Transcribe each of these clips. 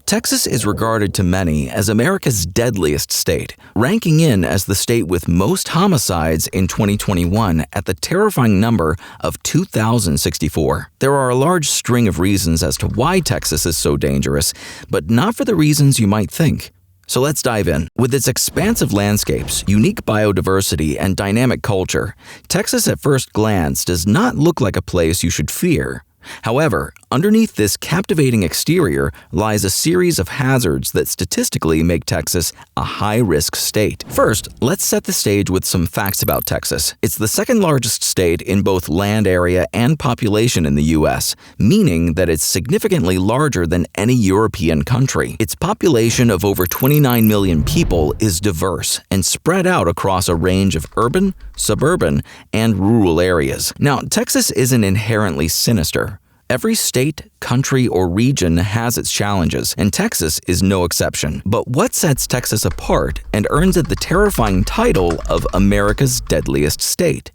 Texas is regarded to many as America's deadliest state, ranking in as the state with most homicides in 2021 at the terrifying number of 2,064. There are a large string of reasons as to why Texas is so dangerous, but not for the reasons you might think. So let's dive in. With its expansive landscapes, unique biodiversity, and dynamic culture, Texas at first glance does not look like a place you should fear. However, underneath this captivating exterior lies a series of hazards that statistically make Texas a high-risk state. First, let's set the stage with some facts about Texas. It's the second largest state in both land area and population in the U.S., meaning that it's significantly larger than any European country. Its population of over 29 million people is diverse and spread out across a range of urban, suburban, and rural areas. Now, Texas isn't inherently sinister. Every state, country, or region has its challenges, and Texas is no exception. But what sets Texas apart and earns it the terrifying title of America's deadliest state?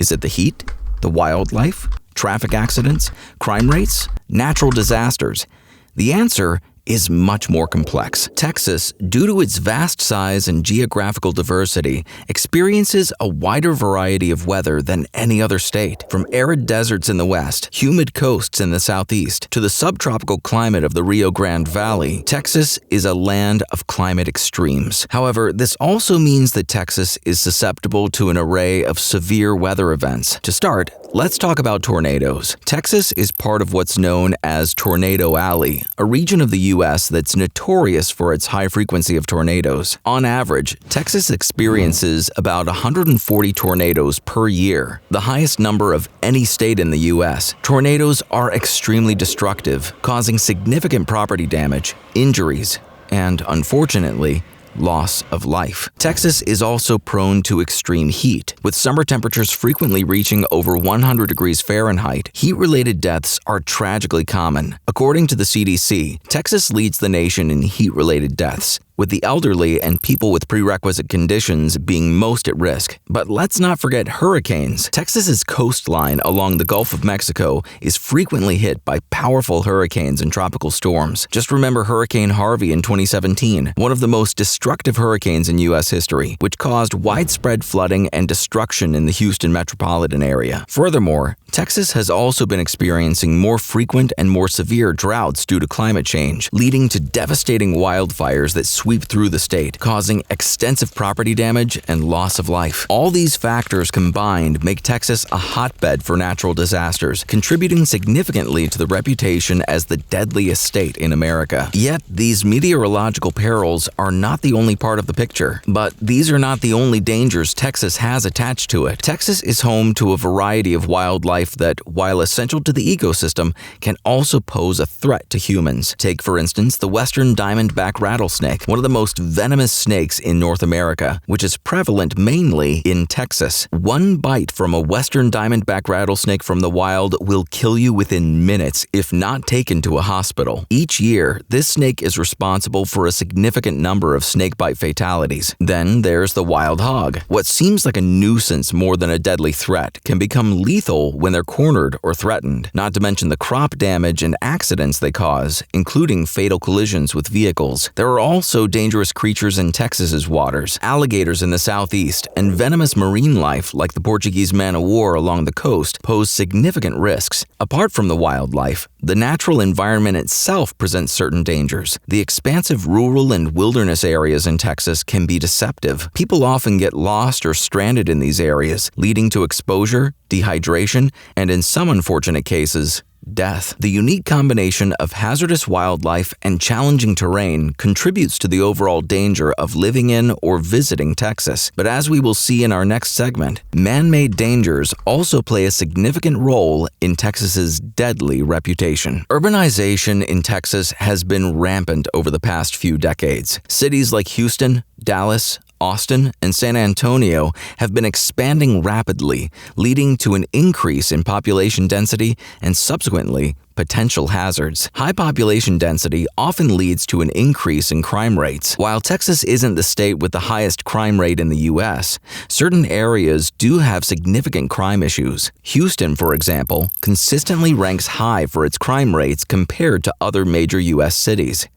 Is it the heat, the wildlife, traffic accidents, crime rates, natural disasters? The answer is much more complex. Texas, due to its vast size and geographical diversity, experiences a wider variety of weather than any other state. From arid deserts in the west, humid coasts in the southeast, to the subtropical climate of the Rio Grande Valley, Texas is a land of climate extremes. However, this also means that Texas is susceptible to an array of severe weather events. To start, let's talk about tornadoes. Texas is part of what's known as Tornado Alley, a region of the U.S. that's notorious for its high frequency of tornadoes. On average, Texas experiences about 140 tornadoes per year, the highest number of any state in the U.S. Tornadoes are extremely destructive, causing significant property damage, injuries, and, unfortunately, loss of life. Texas is also prone to extreme heat. With summer temperatures frequently reaching over 100 degrees Fahrenheit, heat-related deaths are tragically common. According to the CDC, Texas leads the nation in heat-related deaths, with the elderly and people with prerequisite conditions being most at risk. But let's not forget hurricanes. Texas's coastline along the Gulf of Mexico is frequently hit by powerful hurricanes and tropical storms. Just remember Hurricane Harvey in 2017, one of the most destructive hurricanes in U.S. history, which caused widespread flooding and destruction in the Houston metropolitan area. Furthermore, Texas has also been experiencing more frequent and more severe droughts due to climate change, leading to devastating wildfires that sweep through the state, causing extensive property damage and loss of life. All these factors combined make Texas a hotbed for natural disasters, contributing significantly to the reputation as the deadliest state in America. Yet, these meteorological perils are not the only part of the picture. But these are not the only dangers Texas has attached to it. Texas is home to a variety of wildlife that, while essential to the ecosystem, can also pose a threat to humans. Take, for instance, the western diamondback rattlesnake, one of the most venomous snakes in North America, which is prevalent mainly in Texas. One bite from a western diamondback rattlesnake from the wild will kill you within minutes if not taken to a hospital. Each year, this snake is responsible for a significant number of snakebite fatalities. Then there's the wild hog. What seems like a nuisance more than a deadly threat can become lethal when they're cornered or threatened, not to mention the crop damage and accidents they cause, including fatal collisions with vehicles. There are also dangerous creatures in Texas's waters, alligators in the southeast, and venomous marine life like the Portuguese man-o-war along the coast pose significant risks. Apart from the wildlife, the natural environment itself presents certain dangers. The expansive rural and wilderness areas in Texas can be deceptive. People often get lost or stranded in these areas, leading to exposure, dehydration, and in some unfortunate cases, death. The unique combination of hazardous wildlife and challenging terrain contributes to the overall danger of living in or visiting Texas. But as we will see in our next segment, man-made dangers also play a significant role in Texas's deadly reputation. Urbanization in Texas has been rampant over the past few decades. Cities like Houston, Dallas, Austin, and San Antonio have been expanding rapidly, leading to an increase in population density and subsequently potential hazards. High population density often leads to an increase in crime rates. While Texas isn't the state with the highest crime rate in the U.S., certain areas do have significant crime issues. Houston, for example, consistently ranks high for its crime rates compared to other major U.S. cities.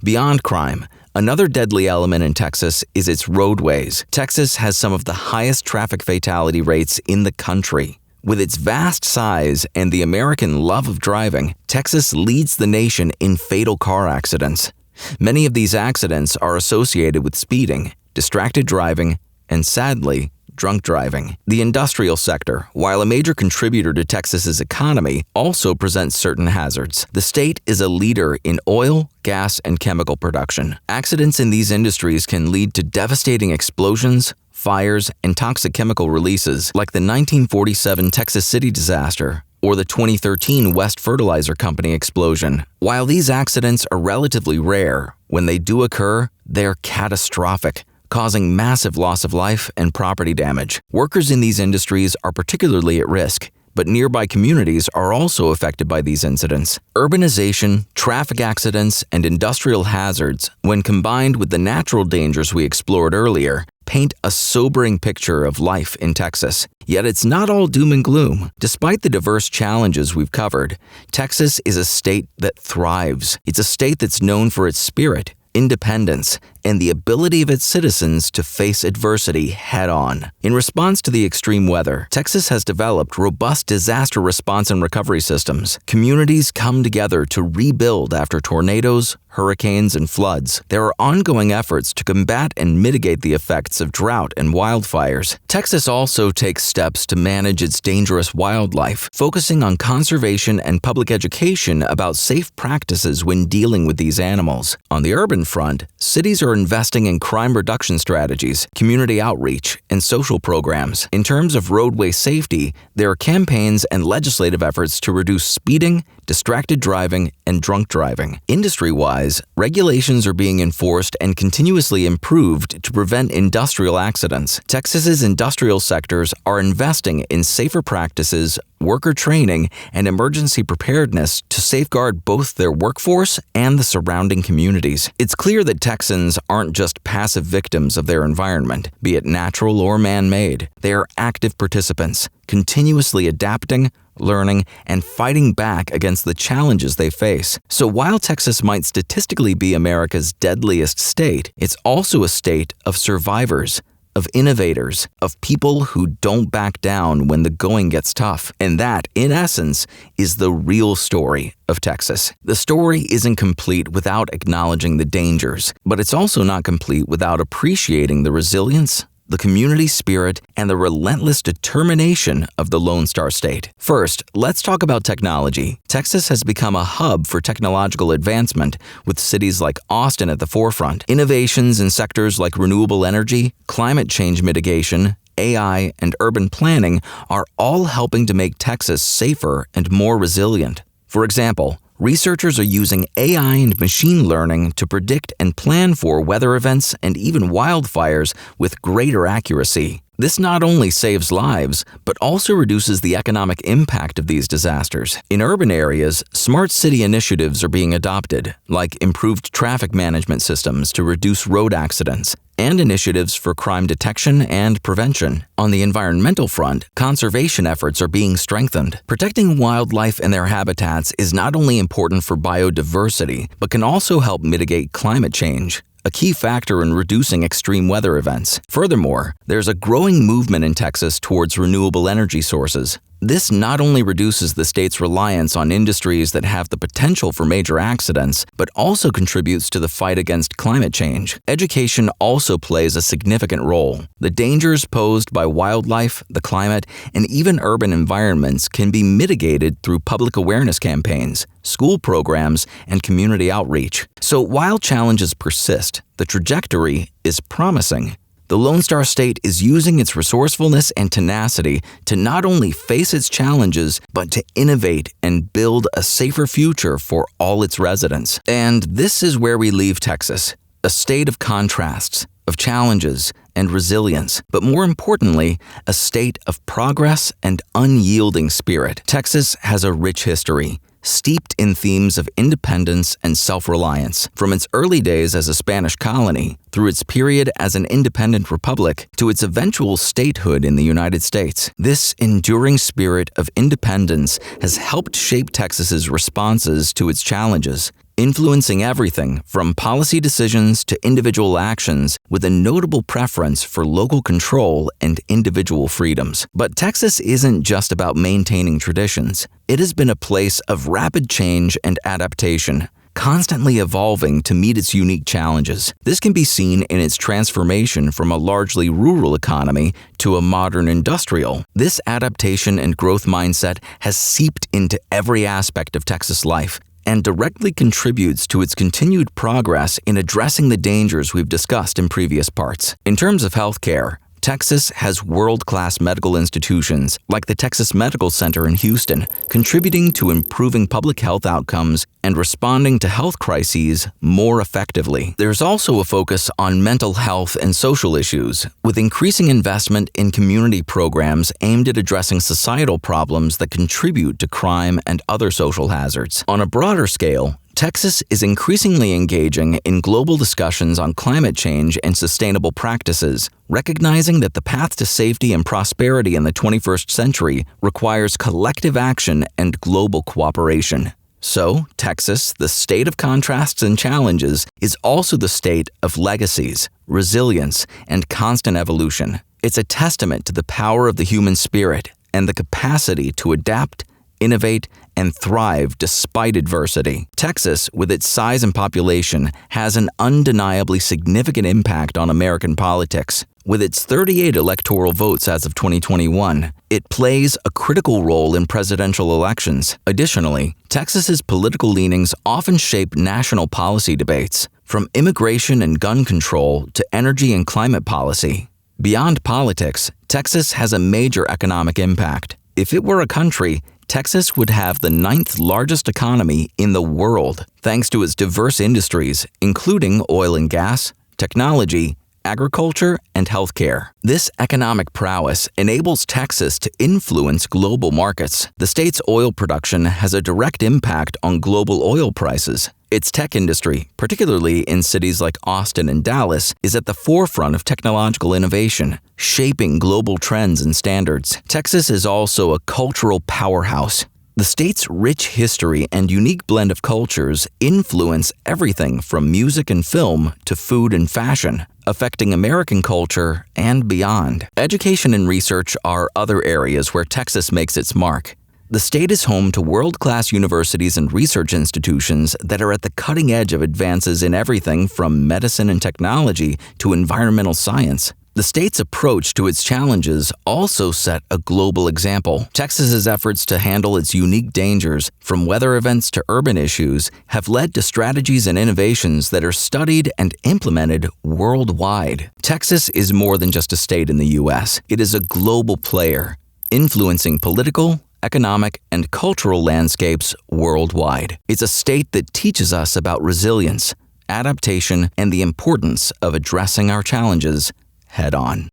Beyond crime, another deadly element in Texas is its roadways. Texas has some of the highest traffic fatality rates in the country. With its vast size and the American love of driving, Texas leads the nation in fatal car accidents. Many of these accidents are associated with speeding, distracted driving, and sadly, drunk driving. The industrial sector, while a major contributor to Texas's economy, also presents certain hazards. The state is a leader in oil, gas, and chemical production. Accidents in these industries can lead to devastating explosions, fires, and toxic chemical releases like the 1947 Texas City disaster or the 2013 West Fertilizer Company explosion. While these accidents are relatively rare, when they do occur, they're catastrophic, causing massive loss of life and property damage. Workers in these industries are particularly at risk, but nearby communities are also affected by these incidents. Urbanization, traffic accidents, and industrial hazards, when combined with the natural dangers we explored earlier, paint a sobering picture of life in Texas. Yet it's not all doom and gloom. Despite the diverse challenges we've covered, Texas is a state that thrives. It's a state that's known for its spirit, independence, and the ability of its citizens to face adversity head-on. In response to the extreme weather, Texas has developed robust disaster response and recovery systems. Communities come together to rebuild after tornadoes, hurricanes, and floods. There are ongoing efforts to combat and mitigate the effects of drought and wildfires. Texas also takes steps to manage its dangerous wildlife, focusing on conservation and public education about safe practices when dealing with these animals. On the urban front, cities are investing in crime reduction strategies, community outreach, and social programs. In terms of roadway safety, there are campaigns and legislative efforts to reduce speeding, distracted driving, and drunk driving. Industry-wise, regulations are being enforced and continuously improved to prevent industrial accidents. Texas's industrial sectors are investing in safer practices, worker training, and emergency preparedness to safeguard both their workforce and the surrounding communities. It's clear that Texans aren't just passive victims of their environment, be it natural or man-made. They are active participants, continuously adapting, learning, and fighting back against the challenges they face. So while Texas might statistically be America's deadliest state, it's also a state of survivors, of innovators, of people who don't back down when the going gets tough. And that, in essence, is the real story of Texas. The story isn't complete without acknowledging the dangers, but it's also not complete without appreciating the resilience, the community spirit, and the relentless determination of the Lone Star State. First, let's talk about technology. Texas has become a hub for technological advancement, with cities like Austin at the forefront. Innovations in sectors like renewable energy, climate change mitigation, AI, and urban planning are all helping to make Texas safer and more resilient. For example, researchers are using AI and machine learning to predict and plan for weather events and even wildfires with greater accuracy. This not only saves lives, but also reduces the economic impact of these disasters. In urban areas, smart city initiatives are being adopted, like improved traffic management systems to reduce road accidents, and initiatives for crime detection and prevention. On the environmental front, conservation efforts are being strengthened. Protecting wildlife and their habitats is not only important for biodiversity, but can also help mitigate climate change, a key factor in reducing extreme weather events. Furthermore, there's a growing movement in Texas towards renewable energy sources. This not only reduces the state's reliance on industries that have the potential for major accidents, but also contributes to the fight against climate change. Education also plays a significant role. The dangers posed by wildlife, the climate, and even urban environments can be mitigated through public awareness campaigns, school programs, and community outreach. So while challenges persist, the trajectory is promising. The Lone Star State is using its resourcefulness and tenacity to not only face its challenges, but to innovate and build a safer future for all its residents. And this is where we leave Texas, a state of contrasts, of challenges, and resilience, but more importantly, a state of progress and unyielding spirit. Texas has a rich history, steeped in themes of independence and self-reliance. From its early days as a Spanish colony, through its period as an independent republic, to its eventual statehood in the United States. This enduring spirit of independence has helped shape Texas's responses to its challenges. influencing everything from policy decisions to individual actions, with a notable preference for local control and individual freedoms. But Texas isn't just about maintaining traditions. It has been a place of rapid change and adaptation, constantly evolving to meet its unique challenges. This can be seen in its transformation from a largely rural economy to a modern industrial. This adaptation and growth mindset has seeped into every aspect of Texas life and directly contributes to its continued progress in addressing the dangers we've discussed in previous parts. In terms of healthcare, Texas has world-class medical institutions like the Texas Medical Center in Houston, contributing to improving public health outcomes and responding to health crises more effectively. There's also a focus on mental health and social issues, with increasing investment in community programs aimed at addressing societal problems that contribute to crime and other social hazards. On a broader scale, Texas is increasingly engaging in global discussions on climate change and sustainable practices, recognizing that the path to safety and prosperity in the 21st century requires collective action and global cooperation. So, Texas, the state of contrasts and challenges, is also the state of legacies, resilience, and constant evolution. It's a testament to the power of the human spirit and the capacity to adapt, innovate, and thrive despite adversity. Texas, with its size and population, has an undeniably significant impact on American politics. With its 38 electoral votes as of 2021, it plays a critical role in presidential elections. Additionally, Texas's political leanings often shape national policy debates, from immigration and gun control to energy and climate policy. Beyond politics, Texas has a major economic impact. If it were a country, Texas would have the 9th largest economy in the world, thanks to its diverse industries, including oil and gas, technology, agriculture, and healthcare. This economic prowess enables Texas to influence global markets. The state's oil production has a direct impact on global oil prices. Its tech industry, particularly in cities like Austin and Dallas, is at the forefront of technological innovation, shaping global trends and standards. Texas is also a cultural powerhouse. The state's rich history and unique blend of cultures influence everything from music and film to food and fashion, affecting American culture and beyond. Education and research are other areas where Texas makes its mark. The state is home to world-class universities and research institutions that are at the cutting edge of advances in everything from medicine and technology to environmental science. The state's approach to its challenges also set a global example. Texas's efforts to handle its unique dangers, from weather events to urban issues, have led to strategies and innovations that are studied and implemented worldwide. Texas is more than just a state in the U.S. It is a global player, influencing political, economic, and cultural landscapes worldwide. It's a state that teaches us about resilience, adaptation, and the importance of addressing our challenges head on.